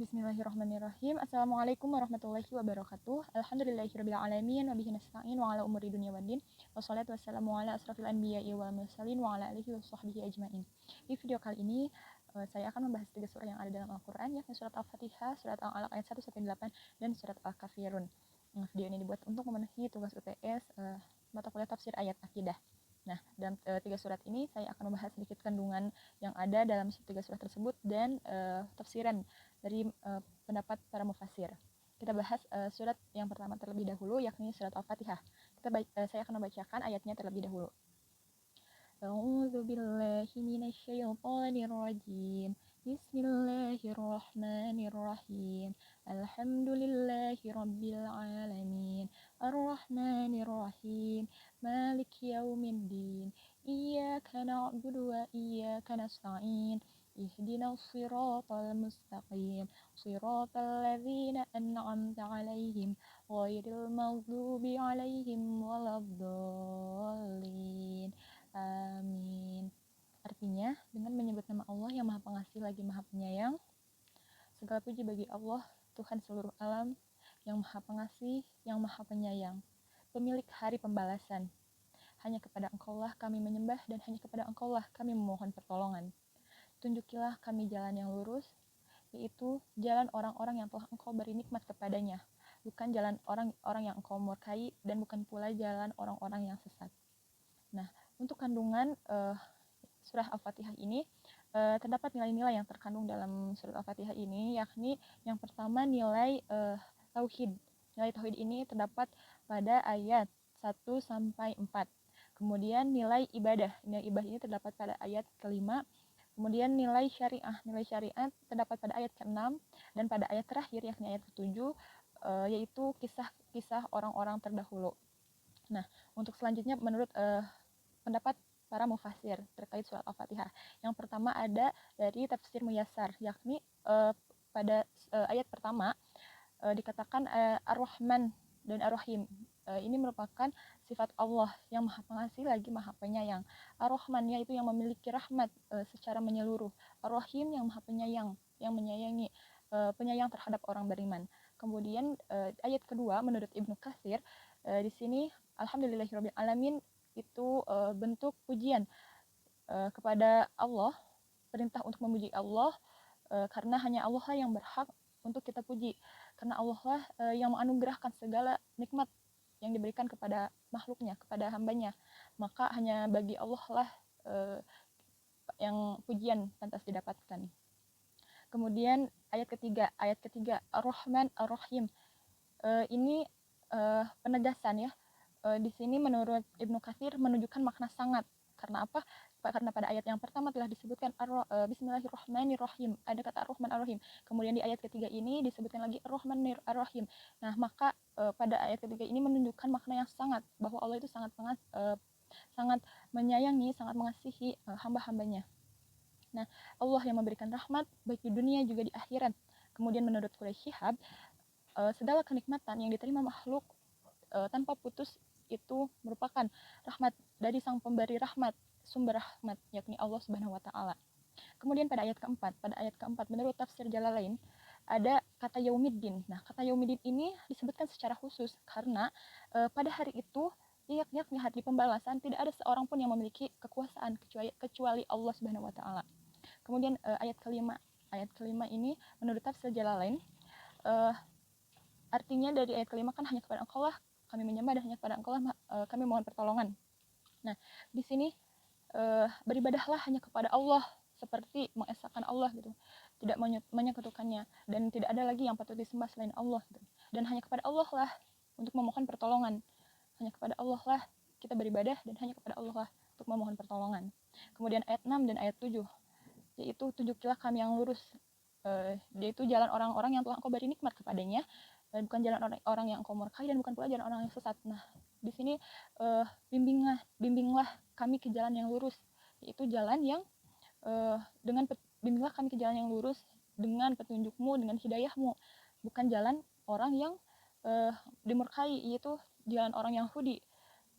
Bismillahirrahmanirrahim. Assalamualaikum warahmatullahi wabarakatuh. Alhamdulillahirabbil alamin wa bihi nasta'in wa ala umuri dunya waddin. Wassalatu wassalamu ala asrofil anbiya'i wal mursalin wa ala alihi washabbihi ajmain. Di video kali ini saya akan membahas 3 surah yang ada dalam Al-Qur'an, yakni surat Al-Fatihah, surat Al-Alaq ayat 1 sampai 8 dan surat Al-Kafirun. Video ini dibuat untuk memenuhi tugas UTS mata kuliah tafsir ayat akidah. Nah, dalam 3 surat ini saya akan membahas sedikit kandungan yang ada dalam 3 surat tersebut dan tafsiran dari pendapat para mufasir. Kita bahas surat yang pertama terlebih dahulu, yakni surat Al-Fatihah. Saya akan membacakan ayatnya terlebih dahulu. A'udzu billahi minasyaitonir rajim. Bismillahirrahmanirrahim. Alhamdulillahi rabbil alamin. Arrahmanir rahim. Maliki yaumiddin. Iyyaka na'budu wa iyyaka nasta'in. Ihdinas siratal mustaqim. Siratal ladzina an'amta 'alaihim ghairil maghdubi 'alaihim waladdallin. Amin. Artinya, dengan menyebut nama Allah yang Maha Pengasih lagi Maha Penyayang, segala puji bagi Allah, Tuhan seluruh alam, yang Maha Pengasih, yang Maha Penyayang, pemilik hari pembalasan. Hanya kepada Engkaulah kami menyembah dan hanya kepada Engkaulah kami memohon pertolongan. Tunjukilah kami jalan yang lurus, yaitu jalan orang-orang yang telah Engkau beri nikmat kepadanya, bukan jalan orang-orang yang Engkau murkai dan bukan pula jalan orang-orang yang sesat. Nah, untuk kandungan surah Al-Fatihah ini terdapat nilai-nilai yang terkandung dalam surah Al-Fatihah ini, yakni yang pertama nilai tauhid. Nilai tauhid ini terdapat pada ayat 1 sampai 4. Kemudian nilai ibadah. Nilai ibadah ini terdapat pada ayat kelima. Kemudian nilai syariah. Nilai syariat terdapat pada ayat ke-6 dan pada ayat terakhir yakni ayat ke-7 yaitu kisah-kisah orang-orang terdahulu. Nah, untuk selanjutnya menurut pendapat para mufasir terkait surat Al-Fatihah. Yang pertama ada dari tafsir Muyassar, yakni pada ayat pertama dikatakan Ar-Rahman dan Ar-Rahim. Ini merupakan sifat Allah yang Maha Pengasih lagi Maha Penyayang. Ar-Rahman yaitu yang memiliki rahmat secara menyeluruh. Ar-Rahim yang Maha Penyayang, yang menyayangi, penyayang terhadap orang beriman. Kemudian ayat kedua menurut Ibnu Katsir di sini Alhamdulillahirabbil alamin itu bentuk pujian kepada Allah, perintah untuk memuji Allah karena hanya Allah lah yang berhak untuk kita puji, karena Allah lah yang menganugerahkan segala nikmat yang diberikan kepada makhluknya, kepada hambanya, maka hanya bagi Allah lah yang pujian pantas didapatkan. Kemudian ayat ketiga Ar-Rahman Ar-Rahim, ini penegasan ya. Di sini menurut Ibnu Katsir menunjukkan makna sangat. Karena apa? Karena pada ayat yang pertama telah disebutkan Bismillahirrahmanirrahim. Ada kata Ar-Rahman Ar-Rahim. Kemudian di ayat ketiga ini disebutkan lagi Ar-Rahman Ar-Rahim. Nah, maka pada ayat ketiga ini menunjukkan makna yang sangat, bahwa Allah itu sangat menyayangi, sangat mengasihi hamba-hambanya. Nah, Allah yang memberikan rahmat baik di dunia juga di akhirat. Kemudian menurut Quraisy Shihab, segala kenikmatan yang diterima makhluk tanpa putus itu merupakan rahmat dari sang pemberi rahmat, sumber rahmat, yakni Allah Subhanahu wa taala. Kemudian pada ayat keempat menurut tafsir Jalalain ada kata yaumiddin. Nah, kata yaumiddin ini disebutkan secara khusus karena pada hari itu yakni hari pembalasan tidak ada seorang pun yang memiliki kekuasaan kecuali Allah Subhanahu wa taala. Kemudian ayat kelima ini menurut tafsir Jalalain artinya dari ayat kelima kan hanya kepada Engkau lah kami menyembah dan hanya kepada Engkau lah kami mohon pertolongan. Nah, di sini beribadahlah hanya kepada Allah seperti mengesahkan Allah gitu, tidak menyekutukannya dan tidak ada lagi yang patut disembah selain Allah gitu. Dan hanya kepada Allah lah untuk memohon pertolongan. Hanya kepada Allah lah kita beribadah dan hanya kepada Allah lah untuk memohon pertolongan. Kemudian ayat 6 dan ayat 7 yaitu tunjukilah kami yang lurus, yaitu jalan orang-orang yang telah Engkau beri nikmat kepadanya, dan bukan jalan orang yang Engkau murkai dan bukan pula jalan orang yang sesat. Nah, di sini bimbinglah kami ke jalan yang lurus, yaitu jalan yang bimbinglah kami ke jalan yang lurus dengan petunjukmu, dengan hidayahmu, bukan jalan orang yang dimurkai, yaitu jalan orang Yahudi,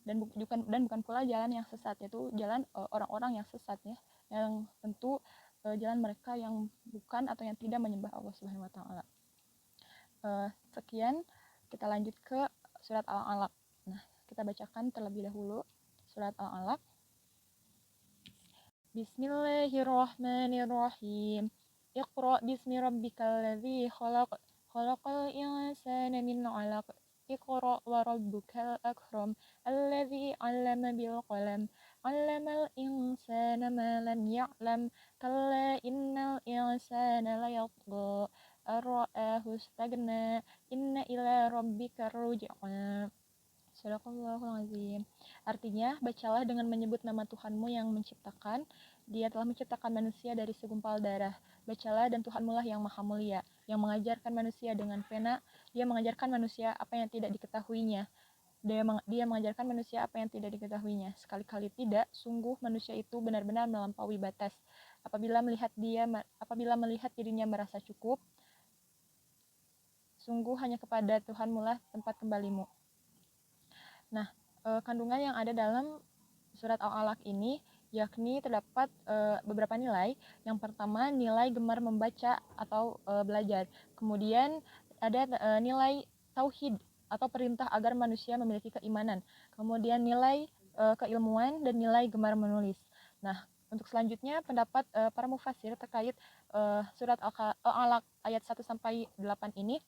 dan bukan pula jalan yang sesat, yaitu jalan orang-orang yang sesat ya, yang tentu jalan mereka yang bukan atau yang tidak menyembah Allah Subhanahu wa taala. Sekian, kita lanjut ke surat Al-Alaq. Nah, kita bacakan terlebih dahulu surat Al-Alaq. Bismillahirrahmanirrahim. Iqra bismi rabbikal ladzi khalaq. Khalaqal insana min 'alaq. Iqra wa rabbukal akram. Alladzi 'allama bil qalam. 'Allamal insana ma lam ya'lam. Kalla innal insana layatgha. Ar-ra'ahu istaghna. Inna ila rabbika ruj'a. Sadaqallahul azim. Artinya, bacalah dengan menyebut nama Tuhanmu yang menciptakan. Dia telah menciptakan manusia dari segumpal darah. Bacalah, dan Tuhanmu lah yang maha mulia, yang mengajarkan manusia dengan pena. Dia mengajarkan manusia apa yang tidak diketahuinya. Dia mengajarkan manusia apa yang tidak diketahuinya. Sekali-kali tidak, sungguh manusia itu benar-benar melampaui batas. Apabila melihat dirinya merasa cukup, sungguh hanya kepada Tuhanmu lah tempat kembalimu. Nah, kandungan yang ada dalam surat Al-Alaq ini yakni terdapat beberapa nilai. Yang pertama, nilai gemar membaca atau belajar. Kemudian ada nilai tauhid atau perintah agar manusia memiliki keimanan. Kemudian nilai keilmuan dan nilai gemar menulis. Nah, untuk selanjutnya pendapat para mufassir terkait surat Al-Alaq ayat 1 sampai 8 ini,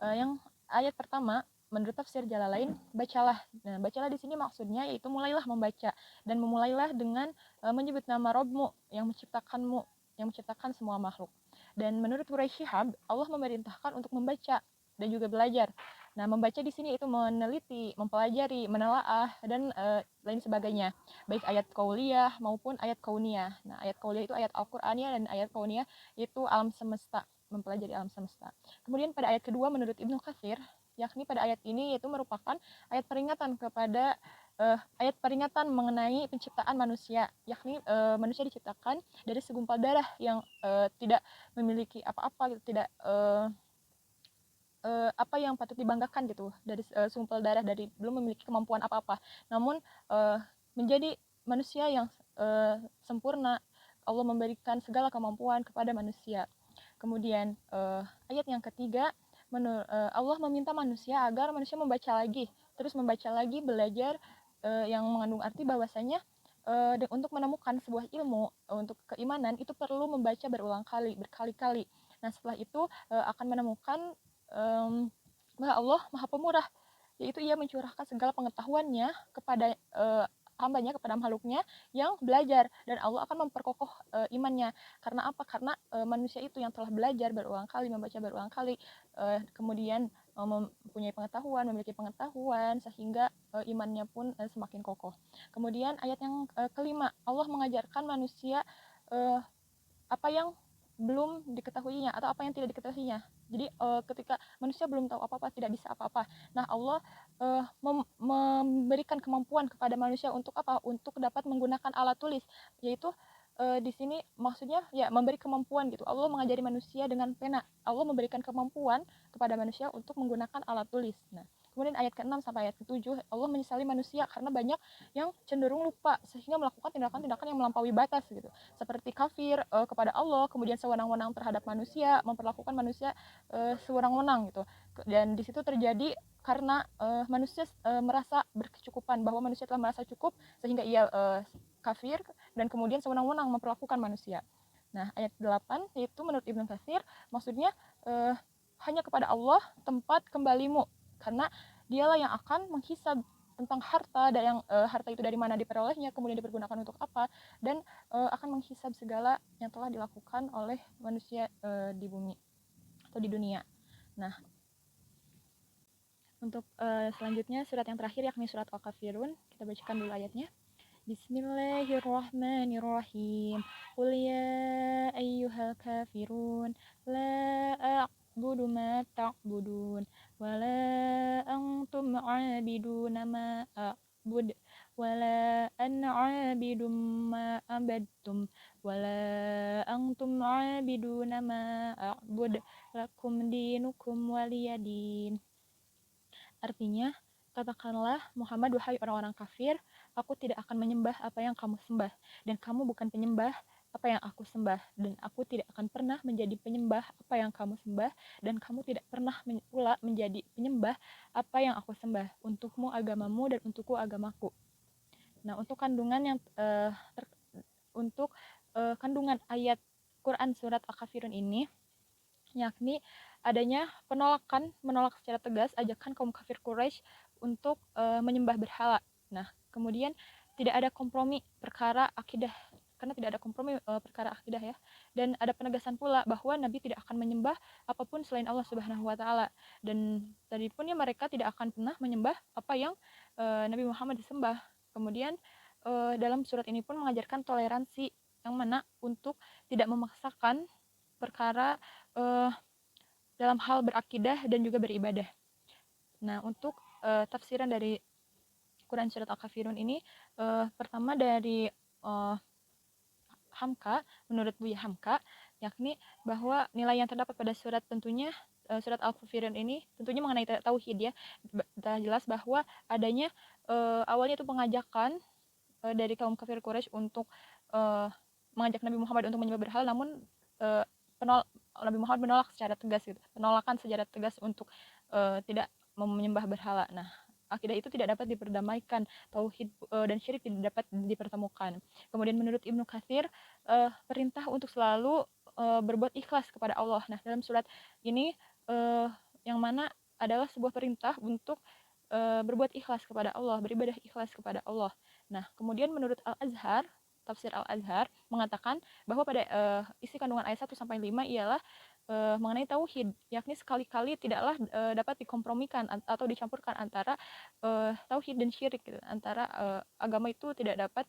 yang ayat pertama menurut tafsir Jalalain, bacalah. Nah, bacalah di sini maksudnya yaitu mulailah membaca dan memulailah dengan menyebut nama Rabbmu yang menciptakanmu, yang menciptakan semua makhluk. Dan menurut Quraisy Shihab, Allah memerintahkan untuk membaca dan juga belajar. Nah, membaca di sini itu meneliti, mempelajari, menelaah dan lain sebagainya. Baik ayat qauliyah maupun ayat kauniyah. Nah, ayat qauliyah itu ayat Al-Qur'aniyah dan ayat kauniyah itu alam semesta, mempelajari alam semesta. Kemudian pada ayat kedua menurut Ibnu Katsir, yakni pada ayat ini yaitu merupakan ayat peringatan kepada ayat peringatan mengenai penciptaan manusia, yakni manusia diciptakan dari segumpal darah yang tidak memiliki apa-apa, tidak apa yang patut dibanggakan gitu, dari segumpal darah, dari belum memiliki kemampuan apa-apa, namun menjadi manusia yang sempurna. Allah memberikan segala kemampuan kepada manusia. Kemudian ayat yang ketiga, Allah meminta manusia agar manusia membaca lagi, terus membaca lagi, belajar, yang mengandung arti bahwasanya untuk menemukan sebuah ilmu, untuk keimanan itu perlu membaca berulang kali, berkali-kali. Nah, setelah itu akan menemukan bahwa Allah Maha Pemurah, yaitu Ia mencurahkan segala pengetahuannya kepada hambanya, kepada makhluknya yang belajar, dan Allah akan memperkokoh imannya. Karena apa? Karena manusia itu yang telah belajar berulang kali, membaca berulang kali, kemudian mempunyai pengetahuan, memiliki pengetahuan, sehingga imannya pun semakin kokoh. Kemudian ayat yang kelima, Allah mengajarkan manusia apa yang belum diketahuinya atau apa yang tidak diketahuinya. Jadi ketika manusia belum tahu apa-apa, tidak bisa apa-apa, nah Allah memberikan kemampuan kepada manusia untuk apa? Untuk dapat menggunakan alat tulis, yaitu di sini maksudnya ya memberi kemampuan gitu. Allah mengajari manusia dengan pena. Allah memberikan kemampuan kepada manusia untuk menggunakan alat tulis. Nah, kemudian ayat ke-6 sampai ayat ke-7, Allah menyesali manusia karena banyak yang cenderung lupa sehingga melakukan tindakan-tindakan yang melampaui batas gitu. Seperti kafir kepada Allah, kemudian sewenang-wenang terhadap manusia, memperlakukan manusia sewenang-wenang gitu. Dan di situ terjadi karena manusia merasa berkecukupan, bahwa manusia telah merasa cukup sehingga ia kafir dan kemudian sewenang-wenang memperlakukan manusia. Nah, ayat 8 yaitu menurut Ibnu Katsir maksudnya hanya kepada Allah tempat kembalimu, karena dialah yang akan menghisab tentang harta, dan yang harta itu dari mana diperolehnya, kemudian dipergunakan untuk apa, dan akan menghisab segala yang telah dilakukan oleh manusia di bumi atau di dunia. Nah, untuk selanjutnya surat yang terakhir yakni surat Al-Kafirun, kita bacakan dulu ayatnya. Bismillahirrahmanirrahim. Qul ya ayyuhal kafirun la a'budu ma ta'budun wa la antum 'abiduna ma a'bud wa la ana 'abidum ma abadtum wa la antum 'abiduna ma a'bud lakum dinukum waliyadin. Artinya, katakanlah Muhammad, wahai orang-orang kafir, aku tidak akan menyembah apa yang kamu sembah, dan kamu bukan penyembah, apa yang aku sembah, dan aku tidak akan pernah menjadi penyembah apa yang kamu sembah, dan kamu tidak pernah pula menjadi penyembah apa yang aku sembah. Untukmu agamamu dan untukku agamaku. Nah, untuk kandungan yang untuk kandungan ayat Quran surat Al-Kafirun ini, yakni adanya menolak secara tegas ajakan kaum kafir Quraisy untuk menyembah berhala. Nah, kemudian tidak ada kompromi perkara akidah, karena tidak ada kompromi perkara akidah ya. Dan ada penegasan pula bahwa Nabi tidak akan menyembah apapun selain Allah Subhanahu wa taala. Dan tadi pun ya mereka tidak akan pernah menyembah apa yang Nabi Muhammad disembah. Kemudian dalam surat ini pun mengajarkan toleransi yang mana untuk tidak memaksakan perkara dalam hal berakidah dan juga beribadah. Nah, untuk tafsiran dari Quran surat Al-Kafirun ini, pertama dari Hamka, menurut Buya Hamka, yakni bahwa nilai yang terdapat pada surat tentunya surat Al-Kafirun ini tentunya mengenai tauhid ya. Jelas bahwa adanya awalnya itu pengajakan dari kaum kafir Quraisy untuk mengajak Nabi Muhammad untuk menyembah berhala, namun penol Nabi Muhammad menolak secara tegas gitu. Penolakan secara tegas untuk tidak menyembah berhala. Nah, akidah itu tidak dapat diperdamaikan, tauhid dan syirik tidak dapat dipertemukan. Kemudian menurut Ibnu Katsir, perintah untuk selalu berbuat ikhlas kepada Allah. Nah, dalam surat ini yang mana adalah sebuah perintah untuk berbuat ikhlas kepada Allah, beribadah ikhlas kepada Allah. Nah, kemudian menurut Al-Azhar, tafsir Al-Azhar mengatakan bahwa pada isi kandungan ayat 1 sampai 5 ialah mengenai tauhid, yakni sekali-kali tidaklah dapat dikompromikan atau dicampurkan antara tauhid dan syirik gitu. Antara agama itu tidak dapat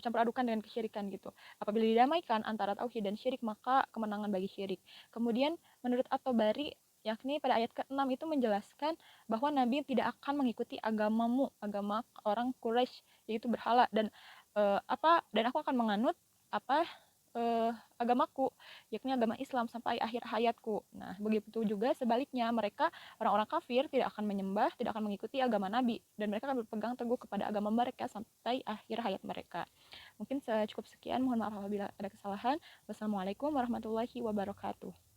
campur adukan dengan kesyirikan gitu. Apabila didamaikan antara tauhid dan syirik, maka kemenangan bagi syirik. Kemudian menurut At-Tabari, yakni pada ayat ke-6 itu menjelaskan bahwa Nabi tidak akan mengikuti agama orang Quraisy, yaitu berhala, dan aku akan menganut agamaku, yakni agama Islam sampai akhir hayatku. Nah, begitu juga sebaliknya, mereka orang-orang kafir tidak akan menyembah, tidak akan mengikuti agama Nabi, dan mereka akan berpegang teguh kepada agama mereka sampai akhir hayat mereka. Mungkin cukup sekian, mohon maaf apabila ada kesalahan. Wassalamualaikum warahmatullahi wabarakatuh.